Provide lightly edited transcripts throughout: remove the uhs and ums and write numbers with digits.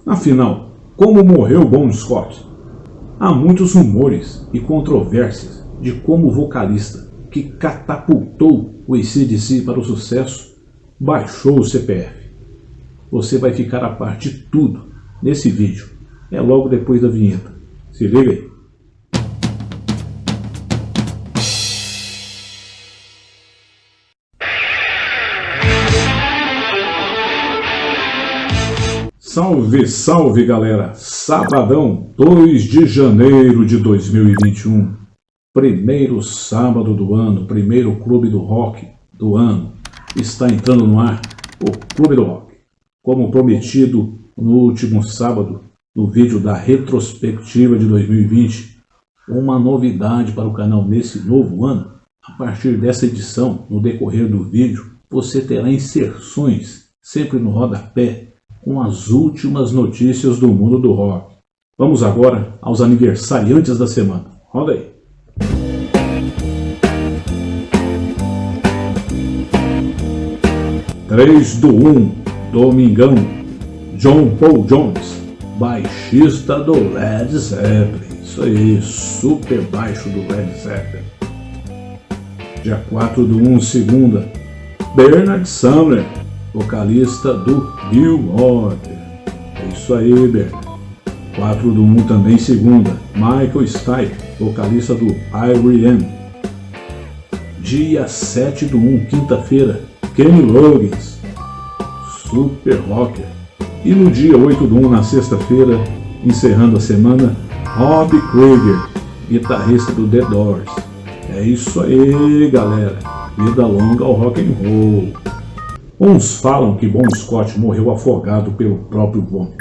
Afinal, como morreu Bon Scott? Há muitos rumores e controvérsias de como o vocalista que catapultou o AC/DC para o sucesso baixou o CPF. Você vai ficar a par de tudo nesse vídeo. É logo depois da vinheta. Se liga aí. Salve, salve galera! Sabadão, 2 de janeiro de 2021. Primeiro sábado do ano, primeiro clube do rock do ano. Está entrando no ar o Clube do Rock. Como prometido no último sábado, no vídeo da retrospectiva de 2020, uma novidade para o canal nesse novo ano. A partir dessa edição, no decorrer do vídeo, você terá inserções, sempre no rodapé, com as últimas notícias do mundo do rock. Vamos agora aos aniversariantes da semana. Roda aí. (3 do 1), domingão, John Paul Jones, baixista do Led Zeppelin. Isso aí, super baixo do Led Zeppelin. Dia 4 do 1, segunda, Bernard Sumner, vocalista do New Order. É isso aí, Bernard. 4 do 1 também, segunda, Michael Stipe, vocalista do R.E.M. Dia 7 do 1, quinta-feira, Kenny Loggins, super rocker. E no dia 8 do 1, na sexta-feira, encerrando a semana, Rob Krieger, guitarrista do The Doors. É isso aí, galera. Vida longa ao rock and roll. Uns falam que Bon Scott morreu afogado pelo próprio Bon.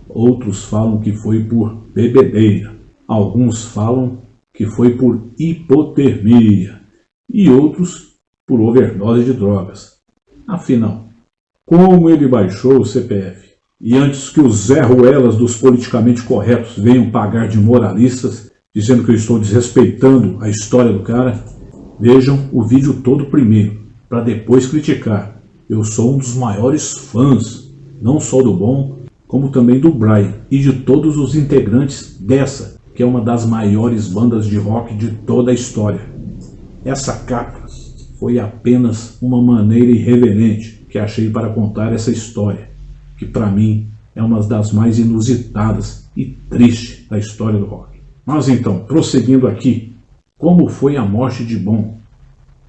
Outros falam que foi por bebedeira. Alguns falam que foi por hipotermia. E outros por overdose de drogas. Afinal, como ele baixou o CPF? E antes que os Zé Ruelas dos politicamente corretos venham pagar de moralistas, dizendo que eu estou desrespeitando a história do cara, vejam o vídeo todo primeiro, para depois criticar. Eu sou um dos maiores fãs, não só do Bon, como também do Brian e de todos os integrantes dessa, que é uma das maiores bandas de rock de toda a história. Essa capa foi apenas uma maneira irreverente que achei para contar essa história, que para mim é uma das mais inusitadas e tristes da história do rock. Mas então, prosseguindo aqui, como foi a morte de Bon?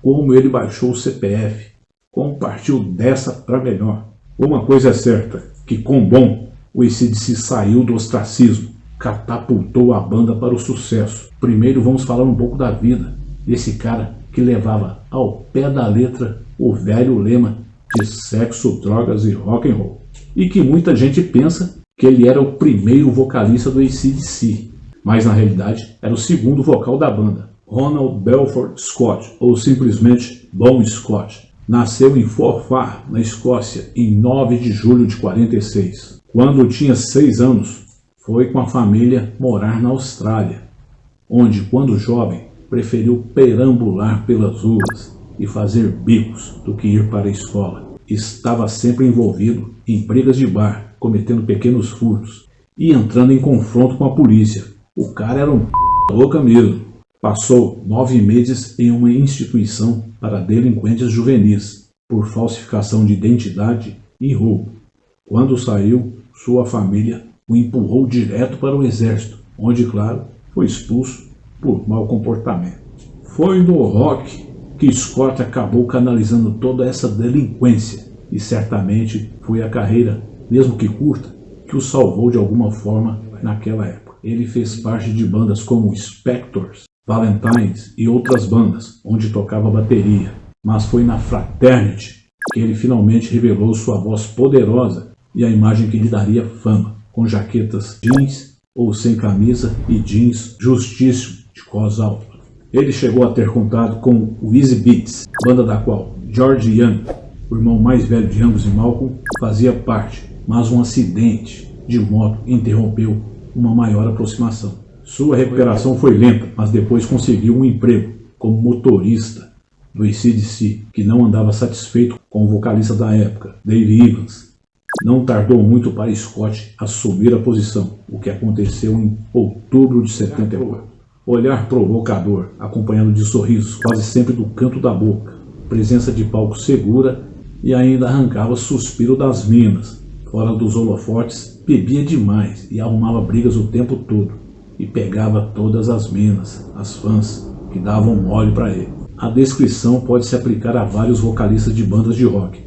Como ele baixou o CPF? Como partiu dessa para melhor? Uma coisa é certa, que com Bon, o AC/DC saiu do ostracismo, catapultou a banda para o sucesso. Primeiro vamos falar um pouco da vida desse cara que levava ao pé da letra o velho lema de sexo, drogas e rock and roll. E que muita gente pensa que ele era o primeiro vocalista do AC/DC, mas na realidade era o segundo vocal da banda. Ronald Belford Scott, ou simplesmente Bon Scott, nasceu em Forfar, na Escócia, em 9 de julho de 46. Quando tinha 6 anos, foi com a família morar na Austrália, onde, quando jovem, preferiu perambular pelas ruas e fazer bicos do que ir para a escola. Estava sempre envolvido em brigas de bar, cometendo pequenos furtos e entrando em confronto com a polícia. O cara era um louca mesmo. Passou 9 meses em uma instituição para delinquentes juvenis, por falsificação de identidade e roubo. Quando saiu, sua família o empurrou direto para o exército, onde, claro, foi expulso por mau comportamento. Foi no rock que Scott acabou canalizando toda essa delinquência, e certamente foi a carreira, mesmo que curta, que o salvou de alguma forma naquela época. Ele fez parte de bandas como Spectors, Valentines e outras bandas, onde tocava bateria, mas foi na Fraternity que ele finalmente revelou sua voz poderosa e a imagem que lhe daria fama, com jaquetas jeans ou sem camisa e jeans justíssimo de cós alto. Ele chegou a ter contato com o Easy Beats, banda da qual George Young, o irmão mais velho de Angus e Malcolm, fazia parte, mas um acidente de moto interrompeu uma maior aproximação. Sua recuperação foi lenta, mas depois conseguiu um emprego como motorista do AC/DC, que não andava satisfeito com o vocalista da época, Dave Evans. Não tardou muito para Scott assumir a posição, o que aconteceu em outubro de 74. Olhar provocador, acompanhado de sorrisos quase sempre do canto da boca, presença de palco segura e ainda arrancava suspiro das minas. Fora dos holofotes, bebia demais e arrumava brigas o tempo todo. E pegava todas as minas, as fãs, que davam mole para ele. A descrição pode se aplicar a vários vocalistas de bandas de rock,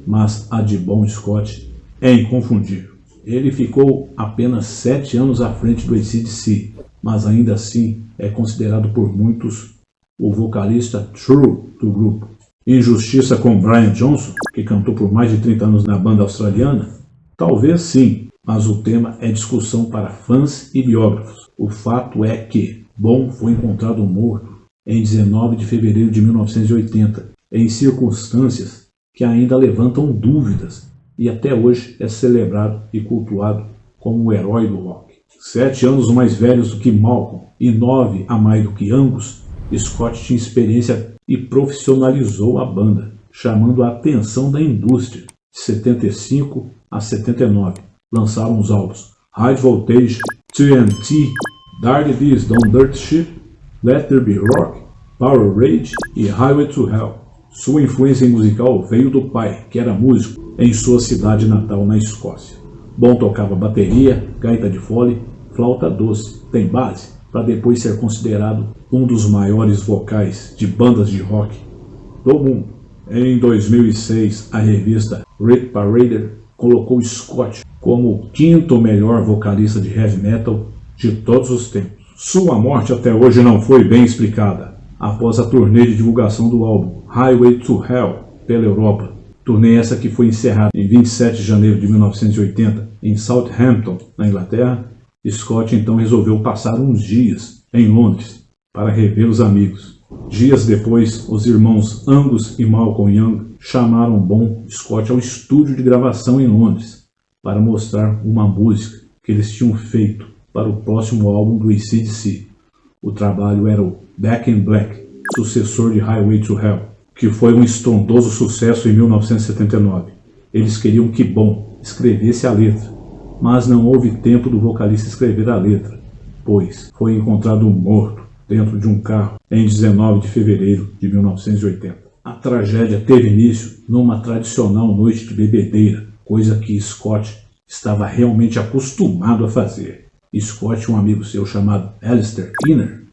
mas a de Bon Scott é inconfundível. Ele ficou apenas 7 anos à frente do AC/DC, mas ainda assim é considerado por muitos o vocalista true do grupo. Injustiça com Brian Johnson, que cantou por mais de 30 anos na banda australiana? Talvez sim, mas o tema é discussão para fãs e biógrafos. O fato é que Bon foi encontrado morto em 19 de fevereiro de 1980, em circunstâncias que ainda levantam dúvidas, e até hoje é celebrado e cultuado como o herói do rock. 7 anos mais velhos do que Malcolm e 9 a mais do que Angus, Scott tinha experiência e profissionalizou a banda, chamando a atenção da indústria. De 75 a 79, lançaram os álbuns High Voltage, TNT, Dark This Don't Dirt Shit, Let There Be Rock, Power Rage e Highway to Hell. Sua influência musical veio do pai, que era músico, em sua cidade natal na Escócia. Bon tocava bateria, gaita de fole, flauta doce, tem base, para depois ser considerado um dos maiores vocais de bandas de rock do mundo. Em 2006, a revista Hit Parader colocou Scott como o 5º melhor vocalista de heavy metal de todos os tempos. Sua morte até hoje não foi bem explicada. Após a turnê de divulgação do álbum Highway to Hell pela Europa, turnê essa que foi encerrada em 27 de janeiro de 1980 em Southampton, na Inglaterra, Scott então resolveu passar uns dias em Londres para rever os amigos. Dias depois, os irmãos Angus e Malcolm Young chamaram Bon Scott ao estúdio de gravação em Londres para mostrar uma música que eles tinham feito para o próximo álbum do AC/DC. O trabalho era o Back in Black, sucessor de Highway to Hell, que foi um estrondoso sucesso em 1979. Eles queriam que Bon escrevesse a letra, mas não houve tempo do vocalista escrever a letra, pois foi encontrado morto dentro de um carro em 19 de fevereiro de 1980. A tragédia teve início numa tradicional noite de bebedeira, coisa que Scott estava realmente acostumado a fazer. Scott e um amigo seu chamado Alistair Kinner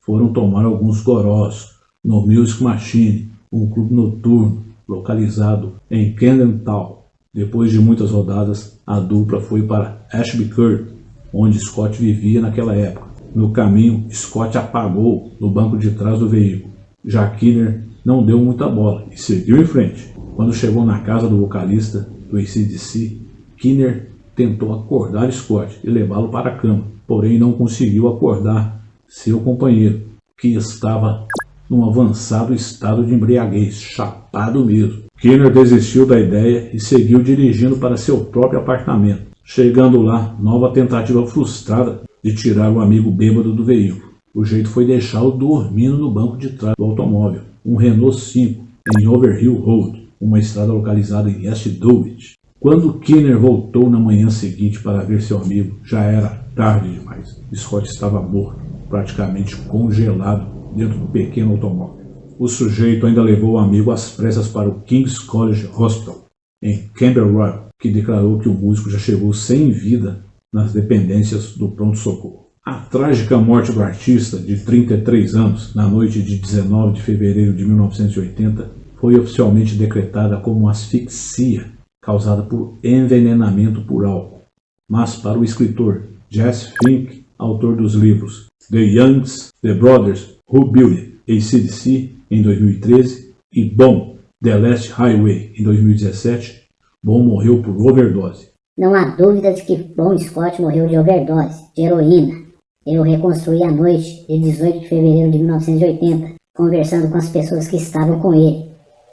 foram tomar alguns gorós no Music Machine, um clube noturno localizado em Camden Town. Depois de muitas rodadas, a dupla foi para Ashby Court, onde Scott vivia naquela época. No caminho, Scott apagou no banco de trás do veículo. Já Kinner não deu muita bola e seguiu em frente. Quando chegou na casa do vocalista do AC/DC, Kinner tentou acordar Scott e levá-lo para a cama, porém não conseguiu acordar seu companheiro, que estava num avançado estado de embriaguez, chapado mesmo. Kinner desistiu da ideia e seguiu dirigindo para seu próprio apartamento. Chegando lá, nova tentativa frustrada de tirar o amigo bêbado do veículo. O jeito foi deixá-lo dormindo no banco de trás do automóvel, um Renault 5, em Overhill Road, uma estrada localizada em East Dulwich. Quando Kinner voltou na manhã seguinte para ver seu amigo, já era tarde demais. Scott estava morto, praticamente congelado dentro do pequeno automóvel. O sujeito ainda levou o amigo às pressas para o King's College Hospital, em Camberwell, que declarou que o músico já chegou sem vida nas dependências do pronto-socorro. A trágica morte do artista, de 33 anos, na noite de 19 de fevereiro de 1980, foi oficialmente decretada como asfixia causada por envenenamento por álcool. Mas para o escritor Jesse Fink, autor dos livros The Youngs, The Brothers Who Built AC/DC em 2013 e Bon, The Last Highway em 2017, Bon morreu por overdose. Não há dúvida de que Bon Scott morreu de overdose, de heroína. Eu reconstruí a noite de 18 de fevereiro de 1980, conversando com as pessoas que estavam com ele.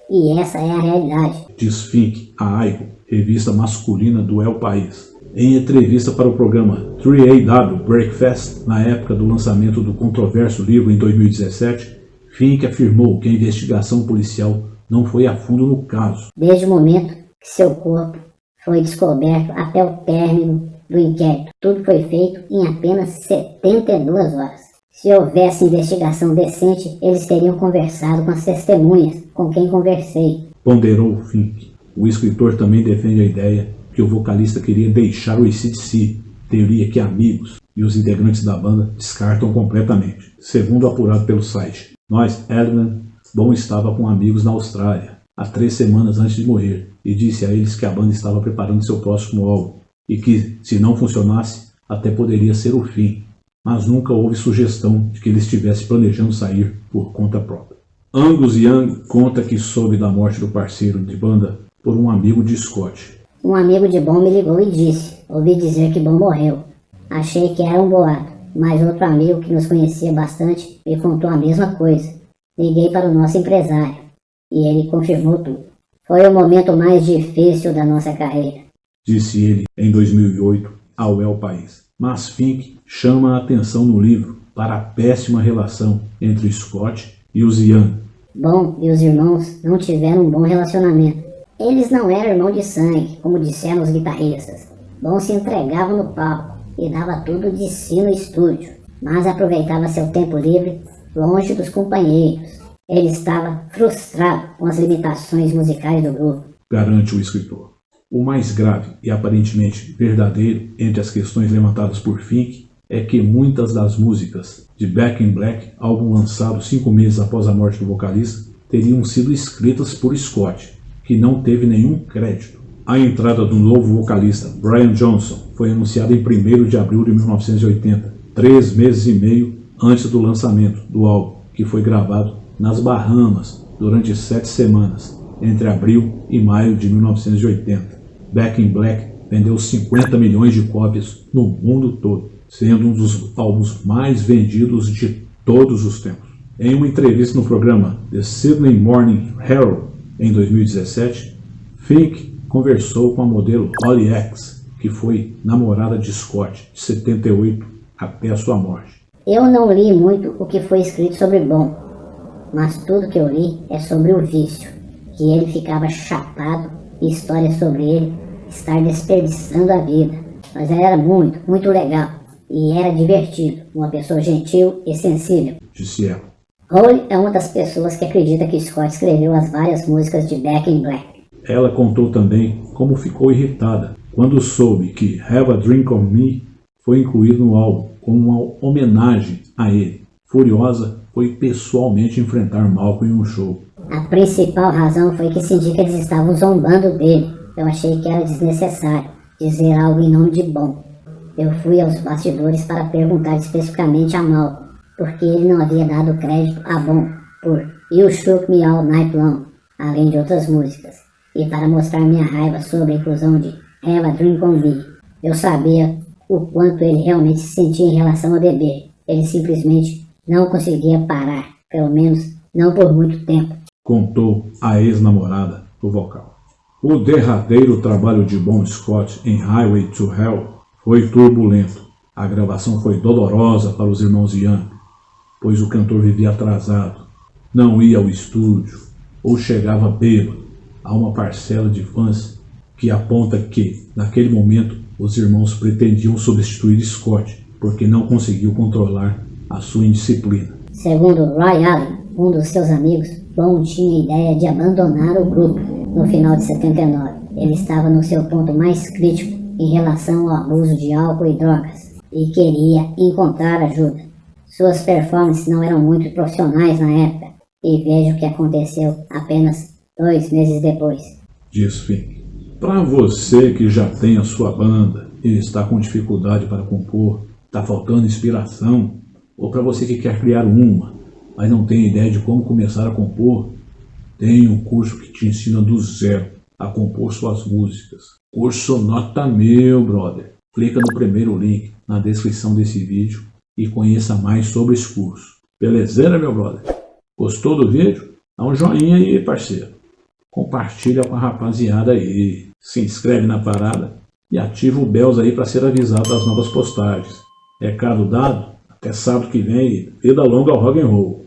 E essa é a realidade. Diz Fink a Aigo, revista masculina do El País. Em entrevista para o programa 3AW Breakfast, na época do lançamento do controverso livro em 2017, Fink afirmou que a investigação policial não foi a fundo no caso. Desde o momento que seu corpo foi descoberto até o término do inquérito. Tudo foi feito em apenas 72 horas. Se houvesse investigação decente, eles teriam conversado com as testemunhas com quem conversei. Ponderou Fink. O escritor também defende a ideia que o vocalista queria deixar o AC/DC, teoria que amigos e os integrantes da banda descartam completamente. Segundo apurado pelo site Noise Element, Bon estava com amigos na Austrália há 3 semanas antes de morrer e disse a eles que a banda estava preparando seu próximo álbum e que, se não funcionasse, até poderia ser o fim, mas nunca houve sugestão de que ele estivesse planejando sair por conta própria. Angus Young conta que soube da morte do parceiro de banda por um amigo de Scott. Um amigo de Bon me ligou e disse: ouvi dizer que Bon morreu. Achei que era um boato, mas outro amigo que nos conhecia bastante me contou a mesma coisa. Liguei para o nosso empresário e ele confirmou tudo. Foi o momento mais difícil da nossa carreira, disse ele em 2008 ao El País. Mas Fink chama a atenção no livro para a péssima relação entre Scott e os Young. Bon e os irmãos não tiveram um bom relacionamento. Eles não eram irmão de sangue, como disseram os guitarristas. Bon se entregava no palco e dava tudo de si no estúdio, mas aproveitava seu tempo livre longe dos companheiros. Ele estava frustrado com as limitações musicais do grupo, garante o escritor. O mais grave e aparentemente verdadeiro entre as questões levantadas por Fink é que muitas das músicas de Back in Black, álbum lançado 5 meses após a morte do vocalista, teriam sido escritas por Scott, que não teve nenhum crédito. A entrada do novo vocalista, Brian Johnson, foi anunciada em 1º de abril de 1980, 3 meses e meio antes do lançamento do álbum, que foi gravado nas Bahamas durante 7 semanas, entre abril e maio de 1980. Back in Black vendeu 50 milhões de cópias no mundo todo, sendo um dos álbuns mais vendidos de todos os tempos. Em uma entrevista no programa The Sydney Morning Herald, em 2017, Fink conversou com a modelo Holly X, que foi namorada de Scott, de 78 até a sua morte. Eu não li muito o que foi escrito sobre Bon, mas tudo que eu li é sobre o vício, que ele ficava chapado e histórias sobre ele estar desperdiçando a vida. Mas ele era muito legal e era divertido, uma pessoa gentil e sensível, disse ela. Holly é uma das pessoas que acredita que Scott escreveu as várias músicas de Back in Black. Ela contou também como ficou irritada quando soube que Have a Drink on Me foi incluído no álbum como uma homenagem a ele. Furiosa, foi pessoalmente enfrentar Malcolm em um show. A principal razão foi que senti que eles estavam zombando dele. Eu achei que era desnecessário dizer algo em nome de Bon. Eu fui aos bastidores para perguntar especificamente a Malcolm, porque ele não havia dado crédito a Bon por You Shook Me All Night Long, além de outras músicas, e para mostrar minha raiva sobre a inclusão de Have a Drink on Me. Eu sabia o quanto ele realmente se sentia em relação a beber. Ele simplesmente não conseguia parar, pelo menos não por muito tempo, contou a ex-namorada do vocal. O derradeiro trabalho de Bon Scott em Highway to Hell foi turbulento. A gravação foi dolorosa para os irmãos Young, pois o cantor vivia atrasado, não ia ao estúdio ou chegava bêbado. Há uma parcela de fãs que aponta que, naquele momento, os irmãos pretendiam substituir Scott, porque não conseguiu controlar a sua indisciplina. Segundo Roy Allen, um dos seus amigos, Bon tinha a ideia de abandonar o grupo no final de 79. Ele estava no seu ponto mais crítico em relação ao abuso de álcool e drogas e queria encontrar ajuda. Suas performances não eram muito profissionais na época e veja o que aconteceu apenas 2 meses depois, diz Fink. Para você que já tem a sua banda e está com dificuldade para compor, está faltando inspiração, ou para você que quer criar uma, mas não tem ideia de como começar a compor, tem um curso que te ensina do zero a compor suas músicas. Curso nota 1000, brother. Clica no primeiro link na descrição desse vídeo e conheça mais sobre esse curso. Belezeira, meu brother? Gostou do vídeo? Dá um joinha aí, parceiro. Compartilha com a rapaziada aí. Se inscreve na parada e ativa o bells aí para ser avisado das novas postagens. Recado dado? Até sábado que vem. Vida longa ao rock and roll.